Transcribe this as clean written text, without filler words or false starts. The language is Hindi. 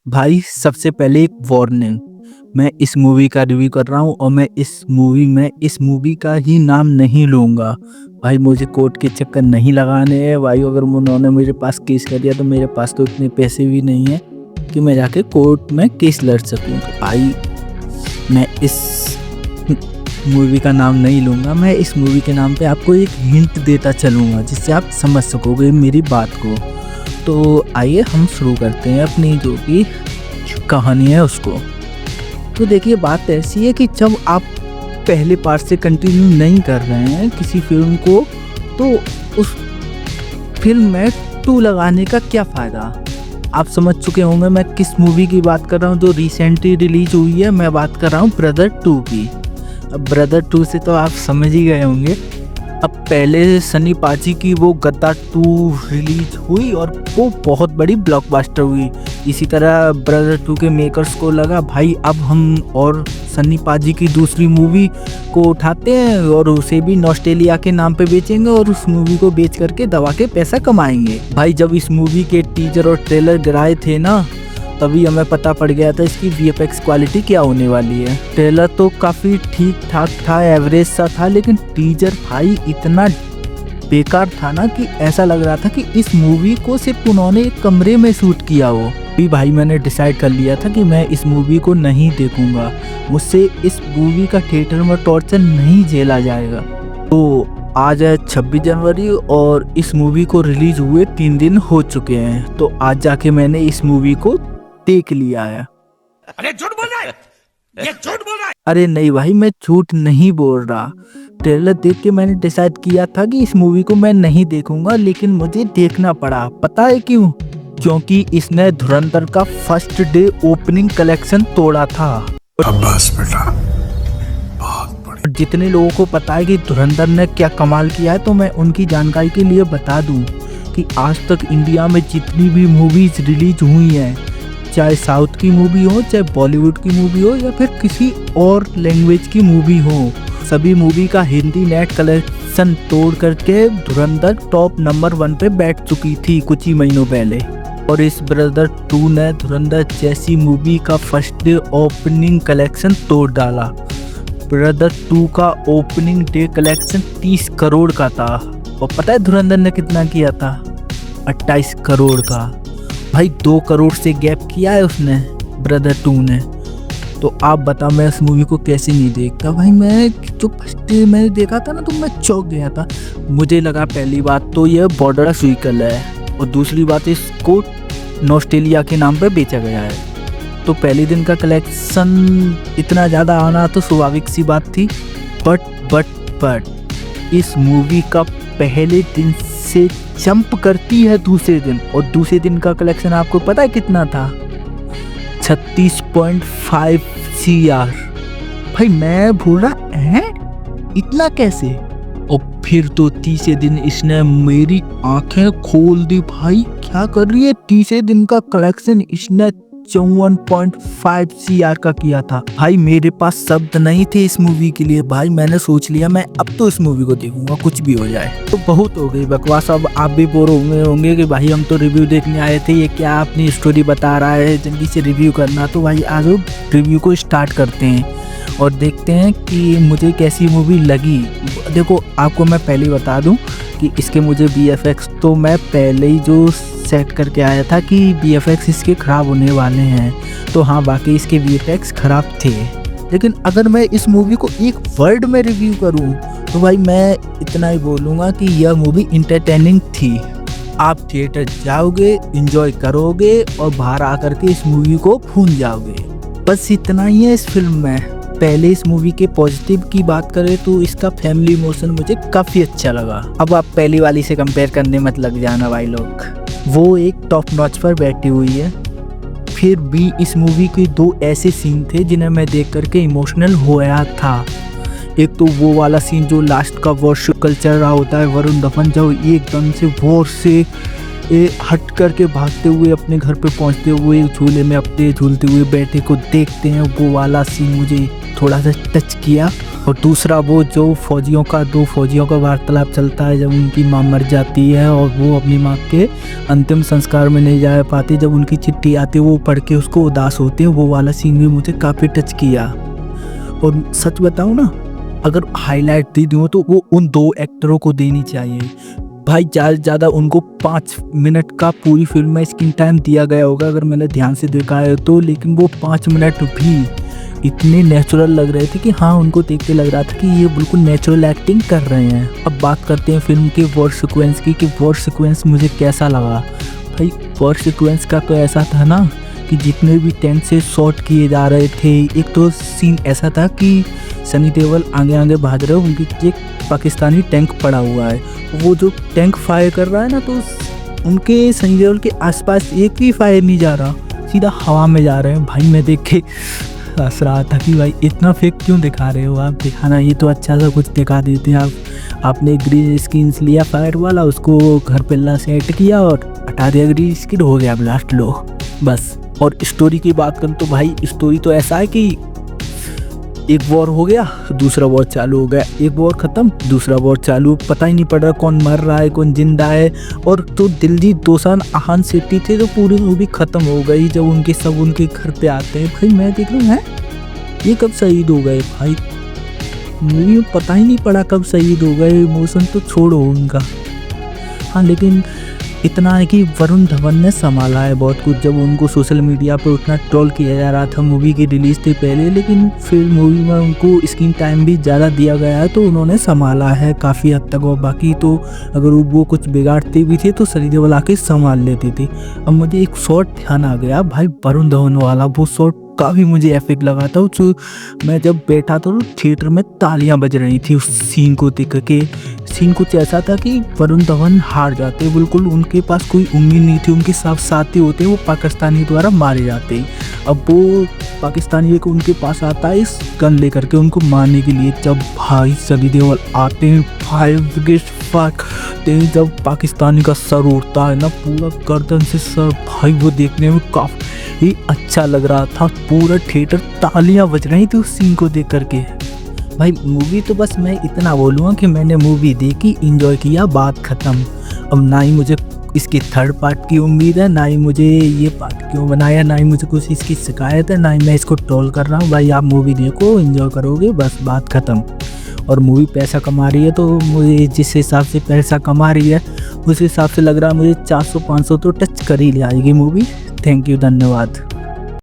भाई सबसे पहले एक वार्निंग। मैं इस मूवी का रिव्यू कर रहा हूँ और मैं इस मूवी का ही नाम नहीं लूँगा। भाई मुझे कोर्ट के चक्कर नहीं लगाने हैं भाई। अगर उन्होंने मेरे पास केस कर दिया तो मेरे पास तो इतने पैसे भी नहीं है कि मैं जाके कोर्ट में केस लड़ सकूँ। तो भाई मैं इस मूवी का नाम नहीं लूँगा। मैं इस मूवी के नाम पे आपको एक हिंट देता चलूँगा जिससे आप समझ सकोगे मेरी बात को। तो आइए हम शुरू करते हैं अपनी जो भी कहानी है उसको। तो देखिए बात ऐसी है कि जब आप पहले पार्ट से कंटिन्यू नहीं कर रहे हैं किसी फिल्म को तो उस फिल्म में 2 लगाने का क्या फ़ायदा। आप समझ चुके होंगे मैं किस मूवी की बात कर रहा हूँ जो रिसेंटली रिलीज हुई है। मैं बात कर रहा हूँ ब्रदर 2 की। अब ब्रदर 2 से तो आप समझ ही गए होंगे। अब पहले सनी पाजी की वो गद्दार 2 रिलीज हुई और वो बहुत बड़ी ब्लॉकबस्टर हुई। इसी तरह ब्रदर 2 के मेकर्स को लगा भाई अब हम और सनी पाजी की दूसरी मूवी को उठाते हैं और उसे भी नॉस्टैल्जिया के नाम पे बेचेंगे और उस मूवी को बेच करके दबा के पैसा कमाएंगे। भाई जब इस मूवी के टीजर और ट्रेलर गिराए थे ना तभी हमें पता पड़ गया था इसकी VFX क्वालिटी क्या होने वाली है। ट्रेलर तो काफ़ी ठीक ठाक था, एवरेज सा था, लेकिन टीजर भाई इतना बेकार था ना कि ऐसा लग रहा था कि इस मूवी को सिर्फ उन्होंने एक कमरे में शूट किया हो। भी भाई मैंने डिसाइड कर लिया था कि मैं इस मूवी को नहीं देखूंगा। मुझसे इस मूवी का थिएटर में टॉर्चर नहीं झेला जाएगा। तो आज है 26 जनवरी और इस मूवी को रिलीज हुए 3 दिन हो चुके हैं। तो आज जाके मैंने इस मूवी को देख लिया है। अरे झूठ बोल रहा है, ये झूठ बोल रहा है। अरे नहीं भाई मैं झूठ नहीं बोल रहा। ट्रेलर देख के मैंने डिसाइड किया था कि इस मूवी को मैं नहीं देखूंगा, लेकिन मुझे देखना पड़ा। पता है क्यों? क्योंकि इसने धुरंधर का फर्स्ट डे ओपनिंग कलेक्शन तोड़ा था। बस बेटा बहुत बड़ी। जितने लोगों को पता है कि धुरंधर ने क्या कमाल किया है तो मैं उनकी जानकारी के लिए बता दूं कि आज तक इंडिया में जितनी भी मूवीज रिलीज हुई हैं, चाहे साउथ की मूवी हो, चाहे बॉलीवुड की मूवी हो या फिर किसी और लैंग्वेज की मूवी हो, सभी मूवी का हिंदी नेट कलेक्शन तोड़ करके धुरंधर टॉप नंबर 1 पे बैठ चुकी थी कुछ ही महीनों पहले। और इस ब्रदर 2 ने धुरंधर जैसी मूवी का फर्स्ट डे ओपनिंग कलेक्शन तोड़ डाला। ब्रदर 2 का ओपनिंग डे कलेक्शन 30 करोड़ का था और पता है धुरंधर ने कितना किया था? 28 करोड़ का। भाई 2 करोड़ से गैप किया है उसने ब्रदर 2 ने। तो आप बता मैं इस मूवी को कैसे नहीं देखता। भाई मैं जो फर्स्ट डे मैंने देखा था ना तो मैं चौंक गया था। मुझे लगा पहली बात तो यह बॉर्डर स्वीकल है और दूसरी बात इसको नॉस्टैल्जिया के नाम पे बेचा गया है। तो पहले दिन का कलेक्शन इतना ज़्यादा आना तो स्वाभाविक सी बात थी। बट इस मूवी का पहले दिन से जंप करती है दूसरे दिन, और दूसरे दिन का कलेक्शन आपको पता है कितना था? 36.5 CR। भाई मैं भूल रहा है इतना कैसे। और फिर तो तीसरे दिन इसने मेरी आंखें खोल दी। भाई क्या कर रही है? तीसरे दिन का कलेक्शन इसने 54.5 CR का किया था। भाई मेरे पास शब्द नहीं थे इस मूवी के लिए। भाई मैंने सोच लिया मैं अब तो इस मूवी को देखूंगा कुछ भी हो जाए। तो बहुत हो गई बकवास। अब आप भी बोर होंगे कि भाई हम तो रिव्यू देखने आए थे, ये क्या अपनी स्टोरी बता रहा है, जल्दी से रिव्यू करना। तो भाई आज रिव्यू को स्टार्ट करते हैं और देखते हैं कि मुझे कैसी मूवी लगी। देखो आपको मैं पहले ही बता दूं कि इसके मुझे VFX तो मैं पहले ही जो सेट करके आया था कि VFX इसके ख़राब होने वाले हैं। तो हाँ बाकी इसके VFX ख़राब थे, लेकिन अगर मैं इस मूवी को एक वर्ड में रिव्यू करूं तो भाई मैं इतना ही बोलूँगा कि यह मूवी इंटरटेनिंग थी। आप थिएटर जाओगे, एंजॉय करोगे और बाहर आकर के इस मूवी को भूल जाओगे। बस इतना ही है इस फिल्म में। पहले इस मूवी के पॉजिटिव की बात करें तो इसका फैमिली इमोशन मुझे काफ़ी अच्छा लगा। अब आप पहली वाली से कंपेयर करने मत लग जाना भाई लोग। वो एक टॉप नॉच पर बैठी हुई है। फिर भी इस मूवी के 2 ऐसे सीन थे जिन्हें मैं देख करके इमोशनल होया था। एक तो वो वाला सीन जो लास्ट का वॉर शुक्ल चल रहा होता है, वरुण धवन जब एकदम से वॉर से हट करके भागते हुए अपने घर पे पहुंचते हुए झूले में अपने झूलते हुए बेटे को देखते हैं, वो वाला सीन मुझे थोड़ा सा टच किया। और दूसरा वो जो दो फौजियों का वार्तालाप चलता है जब उनकी माँ मर जाती है और वो अपनी माँ के अंतिम संस्कार में नहीं जा पाती, जब उनकी चिट्ठी आती है वो पढ़ के उसको उदास होते हैं, वो वाला सीन भी मुझे काफ़ी टच किया। और सच बताऊँ ना, अगर हाईलाइट दी हो तो वो उन 2 एक्टरों को देनी चाहिए भाई। ज़्यादा से ज़्यादा उनको 5 मिनट का पूरी फिल्म में स्क्रीन टाइम दिया गया होगा अगर मैंने ध्यान से देखा है तो, लेकिन वो 5 मिनट भी इतने नेचुरल लग रहे थे कि हाँ, उनको देख के लग रहा था कि ये बिल्कुल नेचुरल एक्टिंग कर रहे हैं। अब बात करते हैं फिल्म के वॉर सीक्वेंस की कि वॉर सीक्वेंस मुझे कैसा लगा। भाई वॉर सीक्वेंस का तो ऐसा था ना कि जितने भी टैंक से शॉट किए जा रहे थे, एक तो सीन ऐसा था कि सनी देओल आगे आगे भाग रहे हो, उनकी एक पाकिस्तानी टैंक पड़ा हुआ है, वो जो टैंक फायर कर रहा है ना, तो उनके सनी देओल के आसपास एक भी फायर नहीं जा रहा, सीधा हवा में जा रहे हैं। भाई मैं देख के हंस रहा था कि भाई इतना फेक क्यों दिखा रहे हो आप, दिखाना ये तो अच्छा सा कुछ दिखा देते हैं आप। आपने ग्रीन स्किन लिया फायर वाला, उसको घर पे ला सेट किया और हटा दिया ग्रीन स्किन, हो गया ब्लास्ट, लो बस। और स्टोरी की बात करूँ तो भाई स्टोरी तो ऐसा है कि एक वॉर हो गया, दूसरा वॉर चालू हो गया, एक वॉर खत्म, दूसरा वॉर चालू, पता ही नहीं पड़ रहा कौन मर रहा है कौन जिंदा है। और तो दिलजीत दोसांझ आहान सेठी थे तो पूरी मूवी खत्म हो गई जब उनके सब उनके घर पे आते हैं। भाई मैं देख रहा हूँ ये कब शहीद हो गए भाई, मूवी में पता ही नहीं पड़ा कब शहीद हो गए। इमोशन तो छोड़ो उनका, हाँ लेकिन इतना है कि वरुण धवन ने संभाला है बहुत कुछ। जब उनको सोशल मीडिया पर उतना ट्रोल किया जा रहा था मूवी की रिलीज से पहले, लेकिन फिर मूवी में उनको स्क्रीन टाइम भी ज़्यादा दिया गया है तो उन्होंने संभाला है काफ़ी हद तक। और बाकी तो अगर वो कुछ बिगाड़ते भी थे तो सनी देओल आके संभाल लेती थी। अब मुझे एक शॉट ध्यान आ गया भाई, वरुण धवन वाला वो शॉट काफ़ी मुझे एपिक लगा था। जो मैं जब बैठा था तो थिएटर में तालियां बज रही थी उस सीन को देख के। सीन कुछ ऐसा था कि वरुण धवन हार जाते, बिल्कुल उनके पास कोई उम्मीद नहीं थी, उनके साथ साथी होते वो पाकिस्तानी द्वारा मारे जाते। अब वो पाकिस्तानी एक उनके पास आता है इस गन लेकर के उनको मारने के लिए। जब भाई सनी देओल आते हैं, जब पाकिस्तानी का सर उड़ता है ना पूरा गर्दन से सर, भाई वो देखने में काफ़ी अच्छा लग रहा था। पूरा थिएटर तालियां बज रही थी उस सीन को देख करके। भाई मूवी तो बस मैं इतना बोलूँगा कि मैंने मूवी देखी, एंजॉय किया, बात ख़त्म। अब ना ही मुझे इसकी थर्ड पार्ट की उम्मीद है, ना ही मुझे ये पार्ट क्यों बनाया, ना ही मुझे कुछ इसकी शिकायत है, ना ही मैं इसको ट्रोल कर रहा हूँ। भाई आप मूवी देखो, एंजॉय करोगे, बस बात ख़त्म। और मूवी पैसा कमा रही है तो मुझे जिस हिसाब से पैसा कमा रही है उस हिसाब से लग रहा है मुझे 400-500 तो टच कर ही ले आएगी मूवी। थैंक यू, धन्यवाद।